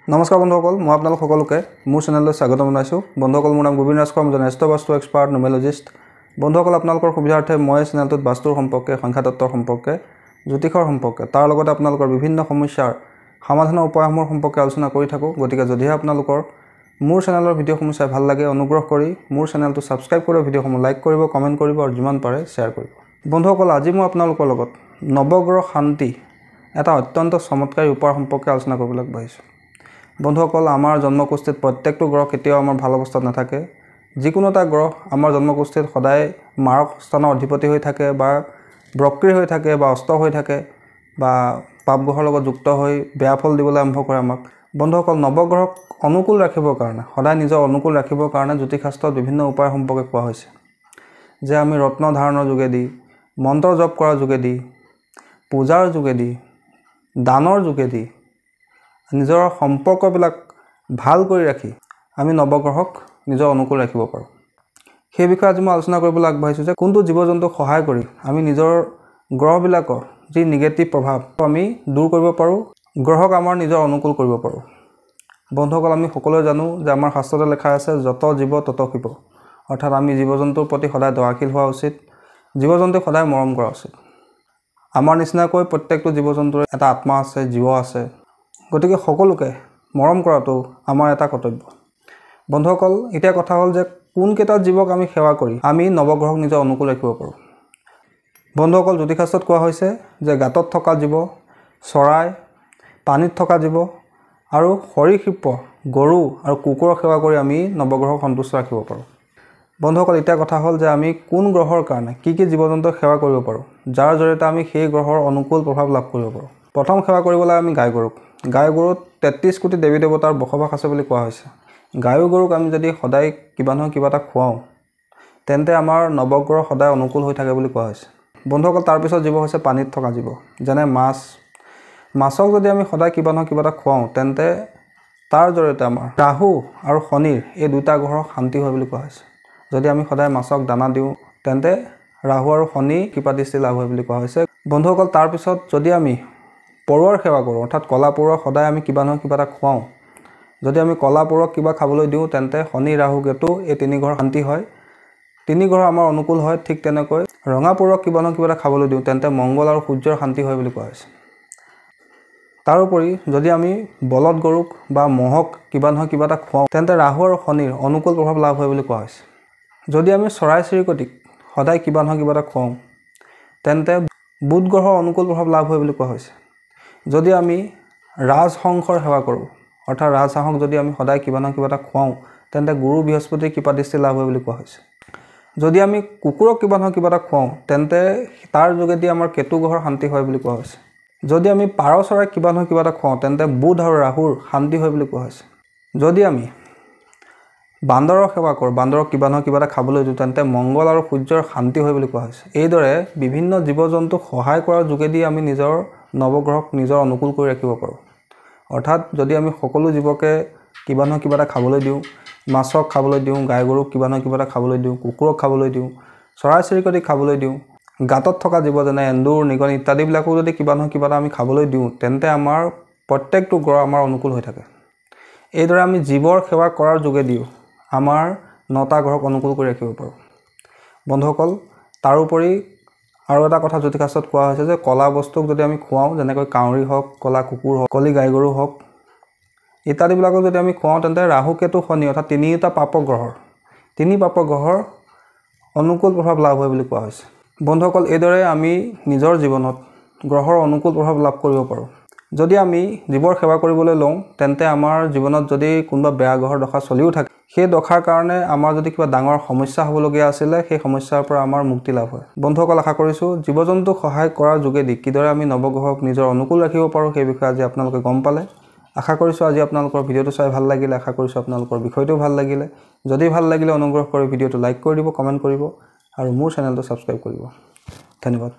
নমস্কাৰ বন্ধুসকল, মই আপোনালোক সকলোকে মোৰ চেনেললৈ স্বাগতম জনাইছোঁ। বন্ধুসকল, মোৰ নাম গোবিন্দ ৰাজখোৱা, মই এজন বাস্তু এক্সপাৰ্ট নিউমেৰলজিষ্ট। বন্ধুসকল, আপোনালোকৰ সুবিধাৰ্থে মই চেনেলটোত বাস্তুৰ সম্পৰ্কে, সংখ্যাতত্বৰ সম্পৰ্কে, জ্যোতিষৰ সম্পৰ্কে, তাৰ লগতে আপোনালোকৰ বিভিন্ন সমস্যাৰ সমাধানৰ উপায়সমূহৰ সম্পৰ্কে আলোচনা কৰি থাকোঁ। গতিকে যদিহে আপোনালোকৰ মোৰ চেনেলৰ ভিডিঅ'সমূহ চাই ভাল লাগে, অনুগ্ৰহ কৰি মোৰ চেনেলটো ছাবস্ক্ৰাইব কৰি ভিডিঅ'সমূহ লাইক কৰিব, কমেণ্ট কৰিব আৰু যিমান পাৰে শ্বেয়াৰ কৰিব। বন্ধুসকল, আজি মই আপোনালোকৰ লগত নৱগ্ৰহ শান্তি এটা অত্যন্ত চমৎকাৰী উপায় সম্পৰ্কে আলোচনা কৰিবলৈ আগবাঢ়িছোঁ। বন্ধুসকল, আমাৰ জন্মকুষ্ঠিত প্ৰত্যেকটো গ্ৰহ কেতিয়াও আমাৰ ভাল অৱস্থাত নাথাকে। যিকোনো এটা গ্ৰহ আমাৰ জন্মকুষ্ঠিত সদায় মাৰক স্থানৰ অধিপতি হৈ থাকে বা বক্ৰী হৈ থাকে বা অস্ত হৈ থাকে বা পাপ গ্ৰহৰ লগত যুক্ত হৈ বেয়া ফল দিবলৈ আৰম্ভ কৰে আমাক। বন্ধুসকল, নৱগ্ৰহক অনুকূল ৰাখিবৰ কাৰণে, সদায় নিজৰ অনুকূল ৰাখিবৰ কাৰণে জ্যোতিষশাস্ত্ৰত বিভিন্ন উপায় সম্পৰ্কে কোৱা হৈছে যে আমি ৰত্ন ধাৰণৰ যোগেদি, মন্ত্ৰ জপ কৰাৰ যোগেদি, পূজাৰ যোগেদি, দানৰ যোগেদি নিজৰ সম্পৰ্কবিলাক ভাল কৰি ৰাখি আমি নৱগ্ৰহক নিজৰ অনুকূল ৰাখিব পাৰোঁ। সেই বিষয়ে আজি মই আলোচনা কৰিবলৈ আগবাঢ়িছোঁ যে কোনটো জীৱ জন্তুক সহায় কৰি আমি নিজৰ গ্ৰহবিলাকৰ যি নিগেটিভ প্ৰভাৱ আমি দূৰ কৰিব পাৰোঁ, গ্ৰহক আমাৰ নিজৰ অনুকূল কৰিব পাৰোঁ। বন্ধুসকল, আমি সকলোৱে জানো যে আমাৰ শাস্ত্ৰতে লেখা আছে যত জীৱ তত শিৱ, অৰ্থাৎ আমি জীৱ জন্তুৰ প্ৰতি সদায় দয়াশীল হোৱা উচিত, জীৱ জন্তুক সদায় মৰম কৰা উচিত। আমাৰ নিচিনাকৈ প্ৰত্যেকটো জীৱ জন্তুৰ এটা আত্মা আছে, জীৱ আছে। গতিকে সকলোকে মৰম কৰাটো আমাৰ এটা কৰ্তব্য। বন্ধুসকল, এতিয়া কথা হ'ল যে কোনকেইটা জীৱক আমি সেৱা কৰি আমি নৱগ্ৰহক নিজৰ অনুকূল ৰাখিব পাৰোঁ। বন্ধুসকল, জ্যোতিষশাস্ত্ৰত কোৱা হৈছে যে গাঁতত থকা জীৱ, চৰাই, পানীত থকা জীৱ আৰু সৰীসৃপ, গৰু আৰু কুকুৰক সেৱা কৰি আমি নৱগ্ৰহক সন্তুষ্ট ৰাখিব পাৰোঁ। বন্ধুসকল, এতিয়া কথা হ'ল যে আমি কোন গ্ৰহৰ কাৰণে কি কি জীৱ জন্তুক সেৱা কৰিব পাৰোঁ, যাৰ জৰিয়তে আমি সেই গ্ৰহৰ অনুকূল প্ৰভাৱ লাভ কৰিব পাৰোঁ। প্ৰথম সেৱা কৰিব লাগে আমি গাই গৰুক। গাই গৰুত 33 কোটি দেৱী দেৱতাৰ বসবাস আছে বুলি কোৱা হৈছে। গাই গৰুক আমি যদি সদায় কিবা নহয় কিবা এটা খুৱাওঁ, তেন্তে আমাৰ নৱগ্ৰহ সদায় অনুকূল হৈ থাকে বুলি কোৱা হৈছে। বন্ধুসকল, তাৰপিছত জীৱ হৈছে পানীত থকা জীৱ, যেনে মাছ। মাছক যদি আমি সদায় কিবা নহয় কিবা এটা খুৱাওঁ, তেন্তে তাৰ জৰিয়তে আমাৰ ৰাহু আৰু শনিৰ এই দুটা গ্ৰহৰ শান্তি হয় বুলি কোৱা হৈছে। যদি আমি সদায় মাছক দানা দিওঁ, তেন্তে ৰাহু আৰু শনি কৃপা দৃষ্টি লাভ হয় বুলি কোৱা হৈছে। বন্ধুসকল, তাৰপিছত যদি আমি পৰুৱাৰ সেৱা কৰোঁ, অৰ্থাৎ কলা পৰুৱাক সদায় আমি কিবা নহয় কিবা এটা খুৱাওঁ, যদি আমি কলা পৰুৱাক কিবা খাবলৈ দিওঁ, তেন্তে শনি, ৰাহু, কেতু এই তিনি গ্ৰহৰ শান্তি হয়, তিনি গ্ৰহ আমাৰ অনুকূল হয়। ঠিক তেনেকৈ ৰঙা পৰুৱাক কিবা নহয় কিবা এটা খাবলৈ দিওঁ, তেন্তে মংগল আৰু সূৰ্যৰ শান্তি হয় বুলি কোৱা হৈছে। তাৰোপৰি যদি আমি বলদ গৰুক বা মহক কিবা নহয় কিবা এটা খুৱাওঁ, তেন্তে ৰাহু আৰু শনিৰ অনুকূল প্ৰভাৱ লাভ হয় বুলি কোৱা হৈছে। যদি আমি চৰাই চিৰিকটিক সদায় কিবা নহয় কিবা এটা খুৱাওঁ, তেন্তে বুধ গ্ৰহৰ অনুকূল প্ৰভাৱ লাভ হয় বুলি কোৱা হৈছে। যদি আমি ৰাজহংসৰ সেৱা কৰোঁ, অৰ্থাৎ ৰাজহাঁহক যদি আমি সদায় কিবা নহয় কিবা এটা খুৱাওঁ, তেন্তে গুৰু বৃহস্পতিৰ কৃপা দৃষ্টি লাভ হয় বুলি কোৱা হৈছে। যদি আমি কুকুৰক কিবা নহয় কিবা এটা খুৱাওঁ, তেন্তে তাৰ যোগেদি আমাৰ কেতু গ্ৰহৰ শান্তি হয় বুলি কোৱা হৈছে। যদি আমি পাৰ চৰাইক কিবা নহয় কিবা এটা খুৱাওঁ, তেন্তে বুধ আৰু ৰাহুৰ শান্তি হয় বুলি কোৱা হৈছে। যদি আমি বান্দৰৰ সেৱা কৰোঁ, বান্দৰক কিবা নহয় কিবা এটা খাবলৈ দিওঁ, তেন্তে মংগল আৰু সূৰ্যৰ শান্তি হয় বুলি কোৱা হৈছে। এইদৰে বিভিন্ন জীৱ জন্তুক সহায় কৰাৰ যোগেদি আমি নিজৰ নৱগ্ৰহক নিজৰ অনুকূল কৰি ৰাখিব পাৰোঁ। অৰ্থাৎ যদি আমি সকলো জীৱকে কিবা নহয় কিবা এটা খাবলৈ দিওঁ, মাছক খাবলৈ দিওঁ, গাই গৰুক কিবা নহয় কিবা এটা খাবলৈ দিওঁ, কুকুৰক খাবলৈ দিওঁ, চৰাই চিৰিকটিক খাবলৈ দিওঁ, গাঁতত থকা জীৱ যেনে এন্দুৰ, নিগনি ইত্যাদিবিলাকো যদি কিবা নহয় কিবা এটা আমি খাবলৈ দিওঁ, তেন্তে আমাৰ প্ৰত্যেকটো গ্ৰহ আমাৰ অনুকূল হৈ থাকে। এইদৰে আমি জীৱৰ সেৱা কৰাৰ যোগেদিও আমাৰ 9টা গ্ৰহক অনুকূল কৰি ৰাখিব পাৰোঁ। বন্ধুসকল, তাৰোপৰি আৰু এটা কথা জ্যোতিষশাস্ত্ৰত কোৱা হৈছে যে কলা বস্তুক যদি আমি খুৱাওঁ, যেনেকৈ কাউৰী হওক, কলা কুকুৰ হওক, কলি গাই গৰু হওক ইত্যাদিবিলাকক যদি আমি খুৱাওঁ, তেন্তে ৰাহু, কেতু, শনি অৰ্থাৎ তিনিটা পাপ গ্ৰহৰ অনুকূল প্ৰভাৱ লাভ হয় বুলি কোৱা হৈছে। বন্ধুসকল, এইদৰে আমি নিজৰ জীৱনত গ্ৰহৰ অনুকূল প্ৰভাৱ লাভ কৰিব পাৰোঁ। যদি আমি জীৱৰ সেৱা কৰিবলৈ লওঁ, তেন্তে আমাৰ জীৱনত যদি কোনোবা বেয়া গ্ৰহৰ দশা চলিও থাকে, সেই দশাৰ কাৰণে আমাৰ যদি কিবা ডাঙৰ সমস্যা হ'বলগীয়া আছিলে, সেই সমস্যাৰ পৰা আমাৰ মুক্তি লাভ হয়। বন্ধুসকল, আশা কৰিছোঁ জীৱ জন্তুক সহায় কৰাৰ যোগেদি কিদৰে আমি নৱগ্ৰহক নিজৰ অনুকূল ৰাখিব পাৰোঁ, সেই বিষয়ে আজি আপোনালোকে গম পালে। আশা কৰিছোঁ আজি আপোনালোকৰ ভিডিঅ'টো চাই ভাল লাগিলে, আশা কৰিছোঁ আপোনালোকৰ বিষয়টো ভাল লাগিলে। যদি ভাল লাগিলে অনুগ্ৰহ কৰি ভিডিঅ'টো লাইক কৰি দিব, কমেণ্ট কৰিব আৰু মোৰ চেনেলটো ছাবস্ক্ৰাইব কৰিব। ধন্যবাদ।